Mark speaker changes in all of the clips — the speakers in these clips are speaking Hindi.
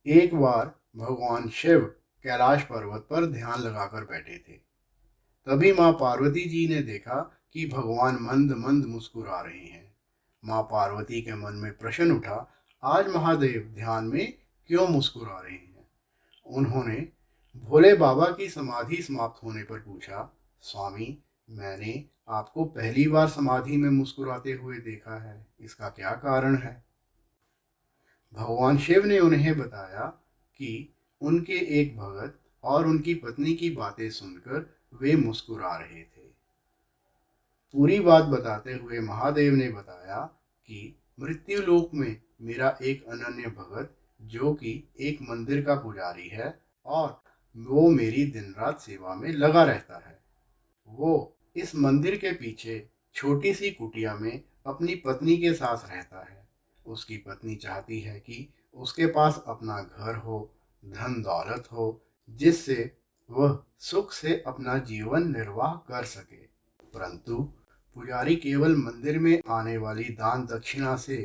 Speaker 1: एक बार भगवान शिव कैलाश पर्वत पर ध्यान लगाकर बैठे थे। तभी माँ पार्वती जी ने देखा कि भगवान मंद मंद मुस्कुरा रहे हैं। माँ पार्वती के मन में प्रश्न उठा, आज महादेव ध्यान में क्यों मुस्कुरा रहे हैं। उन्होंने भोले बाबा की समाधि समाप्त होने पर पूछा, स्वामी, मैंने आपको पहली बार समाधि में मुस्कुराते हुए देखा है, इसका क्या कारण है। भगवान शिव ने उन्हें बताया कि उनके एक भगत और उनकी पत्नी की बातें सुनकर वे मुस्कुरा रहे थे। पूरी बात बताते हुए महादेव ने बताया कि मृत्यु लोक में मेरा एक अनन्य भगत, जो कि एक मंदिर का पुजारी है, और वो मेरी दिन रात सेवा में लगा रहता है। वो इस मंदिर के पीछे छोटी सी कुटिया में अपनी पत्नी के साथ रहता है। उसकी पत्नी चाहती है कि उसके पास अपना घर हो, धन दौलत हो, जिससे वह सुख से अपना जीवन निर्वाह कर सके। परंतु पुजारी केवल मंदिर में आने वाली दान दक्षिणा से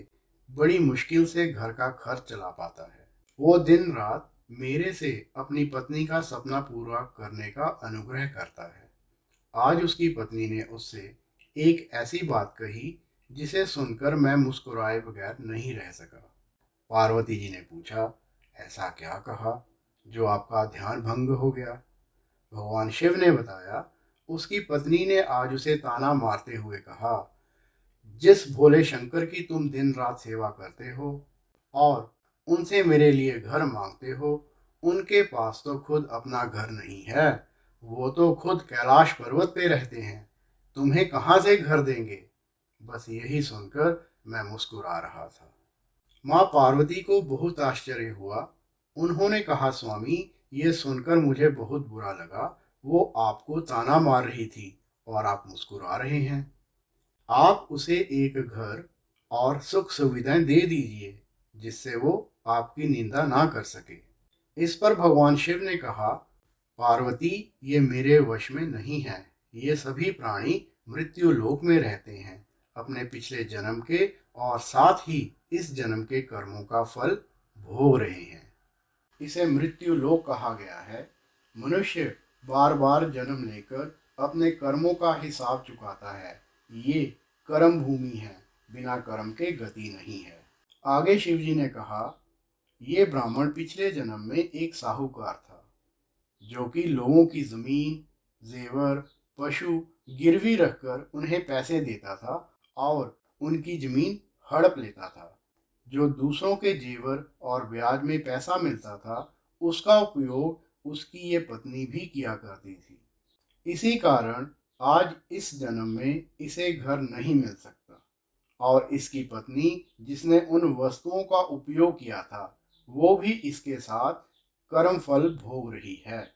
Speaker 1: बड़ी मुश्किल से घर का खर्च चला पाता है। वो दिन रात मेरे से अपनी पत्नी का सपना पूरा करने का अनुग्रह करता है। आज उसकी पत्नी ने उससे एक ऐसी बात कही जिसे सुनकर मैं मुस्कुराए बगैर नहीं रह सका। पार्वती जी ने पूछा, ऐसा क्या कहा जो आपका ध्यान भंग हो गया। भगवान शिव ने बताया, उसकी पत्नी ने आज उसे ताना मारते हुए कहा, जिस भोले शंकर की तुम दिन रात सेवा करते हो और उनसे मेरे लिए घर मांगते हो, उनके पास तो खुद अपना घर नहीं है। वो तो खुद कैलाश पर्वत पे रहते हैं, तुम्हें कहाँ से घर देंगे। बस यही सुनकर मैं मुस्कुरा रहा था। माँ पार्वती को बहुत आश्चर्य हुआ। उन्होंने कहा, स्वामी, ये सुनकर मुझे बहुत बुरा लगा। वो आपको ताना मार रही थी और आप मुस्कुरा रहे हैं। आप उसे एक घर और सुख सुविधाएं दे दीजिए, जिससे वो आपकी निंदा ना कर सके। इस पर भगवान शिव ने कहा, पार्वती, ये मेरे वश में नहीं है। ये सभी प्राणी मृत्यु लोक में रहते हैं, अपने पिछले जन्म के और साथ ही इस जन्म के कर्मों का फल भोग रहे हैं। इसे मृत्यु लोक कहा गया है। मनुष्य बार बार जन्म लेकर अपने कर्मों का हिसाब चुकाता है। ये कर्म भूमि है, बिना कर्म के गति नहीं है। आगे शिव जी ने कहा, ये ब्राह्मण पिछले जन्म में एक साहूकार था, जो कि लोगों की जमीन, जेवर, पशु गिरवी रखकर उन्हें पैसे देता था और उनकी जमीन हड़प लेता था। जो दूसरों के जेवर और ब्याज में पैसा मिलता था, उसका उपयोग उसकी ये पत्नी भी किया करती थी। इसी कारण आज इस जन्म में इसे घर नहीं मिल सकता, और इसकी पत्नी, जिसने उन वस्तुओं का उपयोग किया था, वो भी इसके साथ कर्म फल भोग रही है।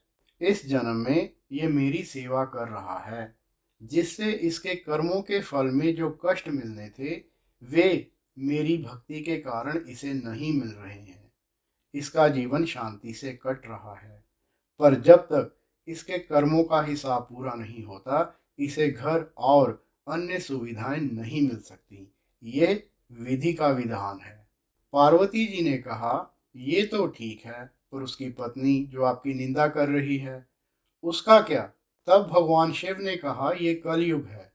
Speaker 1: इस जन्म में ये मेरी सेवा कर रहा है, जिससे इसके कर्मों के फल में जो कष्ट मिलने थे, वे मेरी भक्ति के कारण इसे नहीं मिल रहे हैं। इसका जीवन शांति से कट रहा है, पर जब तक इसके कर्मों का हिसाब पूरा नहीं होता, इसे घर और अन्य सुविधाएं नहीं मिल सकती। ये विधि का विधान है। पार्वती जी ने कहा, ये तो ठीक है, पर उसकी पत्नी जो आपकी निंदा कर रही है, उसका क्या। तब भगवान शिव ने कहा, ये कलयुग है।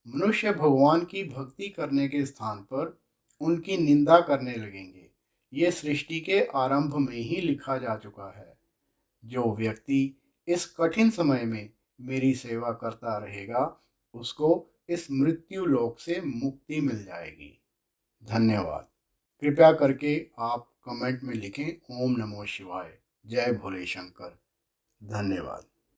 Speaker 1: मनुष्य भगवान की भक्ति करने के स्थान पर उनकी निंदा करने लगेंगे। ये सृष्टि के आरंभ में ही लिखा जा चुका है। जो व्यक्ति इस कठिन समय में मेरी सेवा करता रहेगा, उसको इस मृत्यु लोक से मुक्ति मिल जाएगी। धन्यवाद। कृपया करके आप कमेंट में लिखें, ओम नमो शिवाय, जय भोले शंकर। धन्यवाद।